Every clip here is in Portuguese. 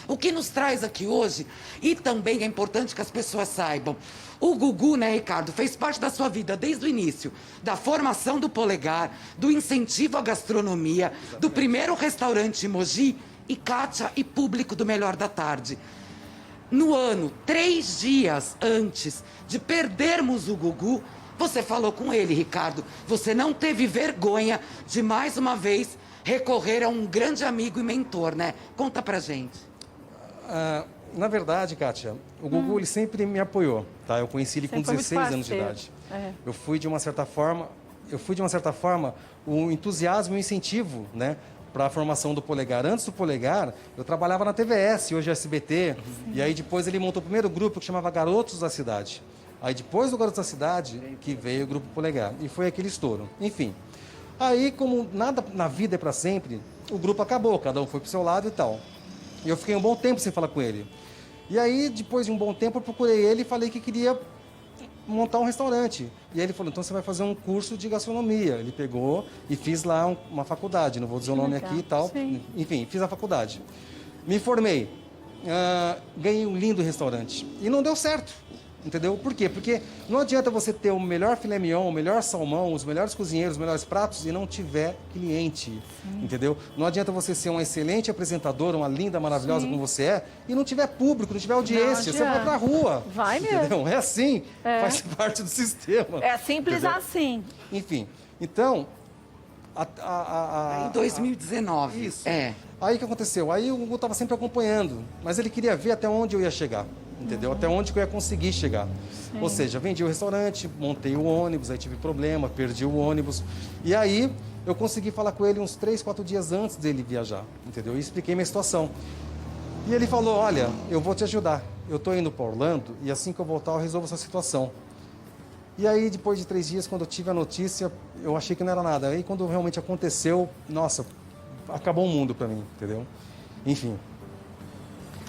O que nos traz aqui hoje, e também é importante que as pessoas saibam, o Gugu, né, Ricardo, fez parte da sua vida desde o início, da formação do Polegar, do incentivo à gastronomia, do primeiro restaurante em Mogi, e Kátia e público do Melhor da Tarde. No ano, 3 dias antes de perdermos o Gugu, você falou com ele, Ricardo. Você não teve vergonha de, mais uma vez, recorrer a um grande amigo e mentor, né? Conta pra gente. Na verdade, Kátia, o Gugu ele sempre me apoiou, tá? Eu conheci ele com 16 anos de idade. Eu fui de uma certa forma, o entusiasmo e o incentivo, né, para a formação do Polegar. Antes do Polegar, eu trabalhava na TVS, hoje é SBT, e aí depois ele montou o primeiro grupo que chamava Garotos da Cidade. Aí depois do Garotos da Cidade que veio o grupo Polegar, e foi aquele estouro. Enfim, aí como nada na vida é para sempre, o grupo acabou, cada um foi pro seu lado e tal. E eu fiquei um bom tempo sem falar com ele. E aí, depois de um bom tempo, eu procurei ele e falei que queria montar um restaurante. E aí ele falou, então você vai fazer um curso de gastronomia. Ele pegou e fiz lá uma faculdade, não vou dizer o nome aqui e tal. Sim. Enfim, fiz a faculdade. Me formei, ganhei um lindo restaurante. E não deu certo, entendeu? Por quê? Porque não adianta você ter o melhor filé mignon, o melhor salmão, os melhores cozinheiros, os melhores pratos e não tiver cliente, entendeu? Não adianta você ser um excelente apresentador, uma linda, maravilhosa como você é, e não tiver público, não tiver audiência, você vai pra rua. Vai mesmo. Entendeu? É assim, faz parte do sistema. É simples entendeu? assim. Enfim, então... Em 2019. Isso. Aí o que aconteceu? Aí o Gugu estava sempre acompanhando, mas ele queria ver até onde eu ia chegar. Entendeu? Até onde que eu ia conseguir chegar. Sim. Ou seja, vendi o restaurante, montei o ônibus, aí tive problema, perdi o ônibus. E aí eu consegui falar com ele uns 3, 4 dias antes dele viajar, entendeu? E expliquei minha situação. E ele falou, olha, eu vou te ajudar. Eu estou indo para Orlando e assim que eu voltar eu resolvo essa situação. E aí, depois de 3 dias, quando eu tive a notícia, eu achei que não era nada. Aí, quando realmente aconteceu, nossa, acabou o mundo para mim, entendeu? Enfim.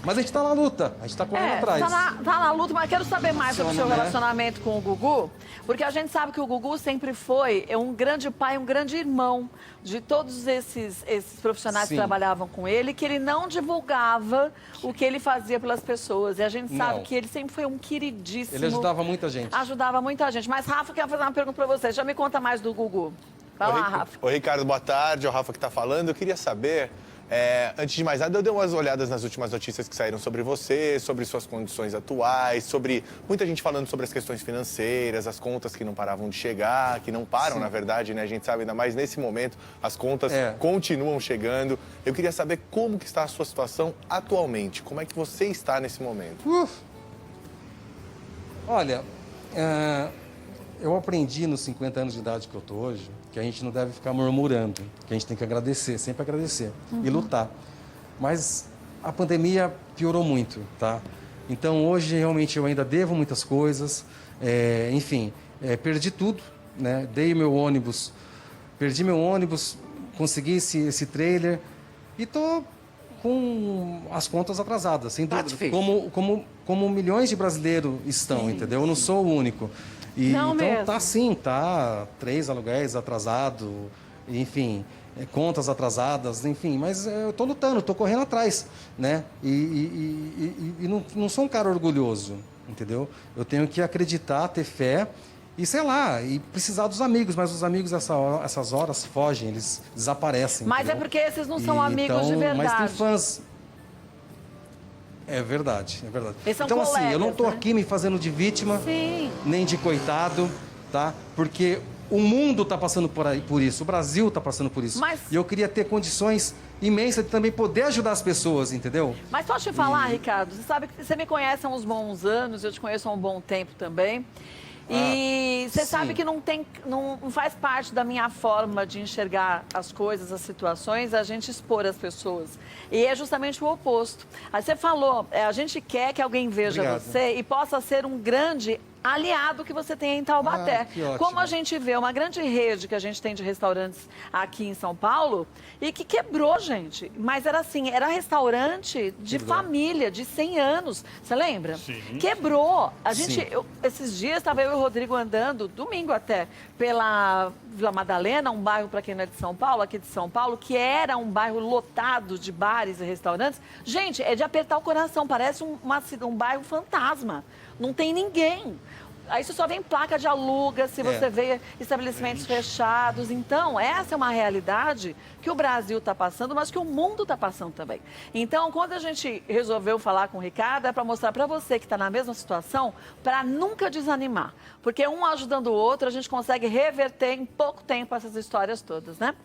Mas a gente tá na luta, a gente tá correndo atrás. Tá na luta, mas quero saber mais sobre o seu relacionamento com o Gugu, porque a gente sabe que o Gugu sempre foi um grande pai, um grande irmão de todos esses profissionais que trabalhavam com ele, que ele não divulgava o que ele fazia pelas pessoas. E a gente sabe que ele sempre foi um queridíssimo. Ele ajudava muita gente. Ajudava muita gente. Mas, Rafa, quero fazer uma pergunta pra você. Já me conta mais do Gugu. Vai lá, Rafa. Oi, Ricardo, boa tarde. É o Rafa que tá falando. Eu queria saber... antes de mais nada, eu dei umas olhadas nas últimas notícias que saíram sobre você, sobre suas condições atuais, sobre muita gente falando sobre as questões financeiras, as contas que não paravam de chegar, que não param, na verdade, né? A gente sabe, ainda mais nesse momento, as contas continuam chegando. Eu queria saber como que está a sua situação atualmente, como é que você está nesse momento? Olha, eu aprendi nos 50 anos de idade que eu tô hoje, que a gente não deve ficar murmurando, que a gente tem que agradecer, sempre agradecer e lutar. Mas a pandemia piorou muito, tá? Então hoje realmente eu ainda devo muitas coisas, enfim, perdi tudo, né? Dei meu ônibus, perdi meu ônibus, consegui esse trailer e tô com as contas atrasadas, sem dúvida, como milhões de brasileiros estão, entendeu? Eu não sou o único. E, não então mesmo. tá assim, tá 3 aluguéis atrasado, enfim, contas atrasadas, enfim, mas eu tô lutando, tô correndo atrás, né? E não sou um cara orgulhoso, entendeu? Eu tenho que acreditar, ter fé e sei lá, e precisar dos amigos, mas os amigos essas horas fogem, eles desaparecem. Mas entendeu? É porque esses não são amigos de verdade. Mas tem fãs. É verdade, é verdade. Então, assim, eu não tô né? aqui me fazendo de vítima, nem de coitado, tá? Porque o mundo tá passando por isso, o Brasil tá passando por isso. E eu queria ter condições imensas de também poder ajudar as pessoas, entendeu? Mas posso te falar, Ricardo, você sabe que você me conhece há uns bons anos, eu te conheço há um bom tempo também. E você sabe que não faz parte da minha forma de enxergar as coisas, as situações, a gente expor as pessoas. E é justamente o oposto. Aí você falou, a gente quer que alguém veja você e possa ser um grande aliado que você tem em Taubaté. Como a gente vê uma grande rede que a gente tem de restaurantes aqui em São Paulo e que quebrou, gente. Mas era assim, era restaurante de família, de 100 anos. Você lembra? Sim. Quebrou. A gente, esses dias estava eu e o Rodrigo andando, domingo até, pela Vila Madalena, um bairro, para quem não é de São Paulo, aqui de São Paulo, que era um bairro lotado de bares e restaurantes. Gente, é de apertar o coração, parece um bairro fantasma. Não tem ninguém. Aí você só vê placa de aluga, se você vê estabelecimentos fechados. Então, essa é uma realidade que o Brasil está passando, mas que o mundo está passando também. Então, quando a gente resolveu falar com o Ricardo, é para mostrar para você que está na mesma situação, para nunca desanimar. Porque um ajudando o outro, a gente consegue reverter em pouco tempo essas histórias todas, né?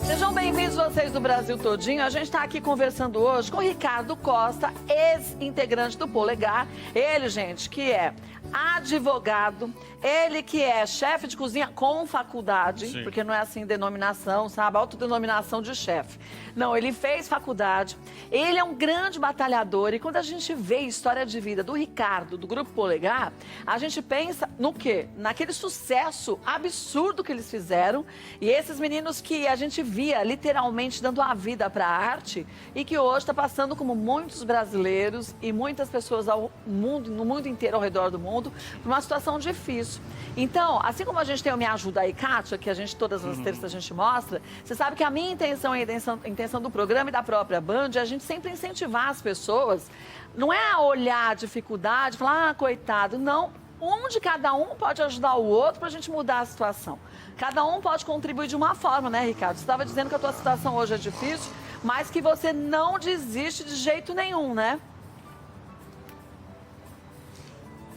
Sejam bem-vindos vocês do Brasil todinho. A gente está aqui conversando hoje com o Ricardo Costa, ex-integrante do Polegar. Ele, gente, que é advogado, ele que é chefe de cozinha com faculdade, sim, porque não é assim denominação, sabe? Autodenominação de chefe. Não, ele fez faculdade, ele é um grande batalhador e quando a gente vê a história de vida do Ricardo, do Grupo Polegar, a gente pensa no quê? Naquele sucesso absurdo que eles fizeram e esses meninos que a gente via literalmente dando a vida para a arte e que hoje está passando como muitos brasileiros e muitas pessoas no mundo inteiro ao redor do mundo, por uma situação difícil. Então, assim como a gente tem o Me Ajuda Aí, Kátia, que a gente todas as terças a gente mostra, você sabe que a minha intenção e a intenção do programa e da própria Band é a gente sempre incentivar as pessoas, não é olhar a dificuldade, falar, coitado, não. Onde cada um pode ajudar o outro para a gente mudar a situação. Cada um pode contribuir de uma forma, né, Ricardo? Você estava dizendo que a tua situação hoje é difícil, mas que você não desiste de jeito nenhum, né?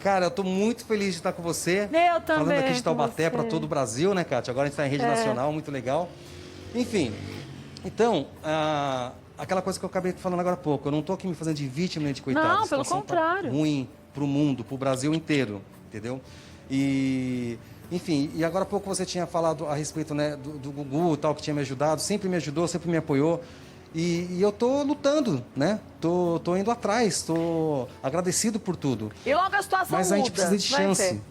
Cara, eu tô muito feliz de estar com você. Eu também. Falando aqui de Taubaté para todo o Brasil, né, Kátia? Agora a gente está em rede nacional, muito legal. Enfim, então, aquela coisa que eu acabei falando agora há pouco, eu não tô aqui me fazendo de vítima nem de coitado. Não, pelo contrário. Tá ruim pro mundo, pro Brasil inteiro, entendeu? E, enfim, e agora há pouco você tinha falado a respeito, né, do Gugu e tal, que tinha me ajudado, sempre me ajudou, sempre me apoiou. E eu tô lutando, né? Tô indo atrás, tô agradecido por tudo. E logo a situação Mas muda. a gente precisa de chance.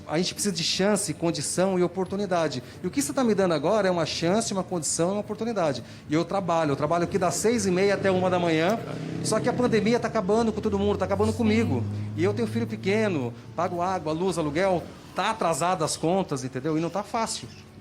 A gente precisa de chance, condição e oportunidade. E o que você está me dando agora é uma chance, uma condição e uma oportunidade. E eu trabalho aqui das 6h30 até 1 da manhã. Só que a pandemia está acabando com todo mundo, está acabando comigo. E eu tenho filho pequeno, pago água, luz, aluguel, tá atrasado as contas, entendeu? E não tá fácil.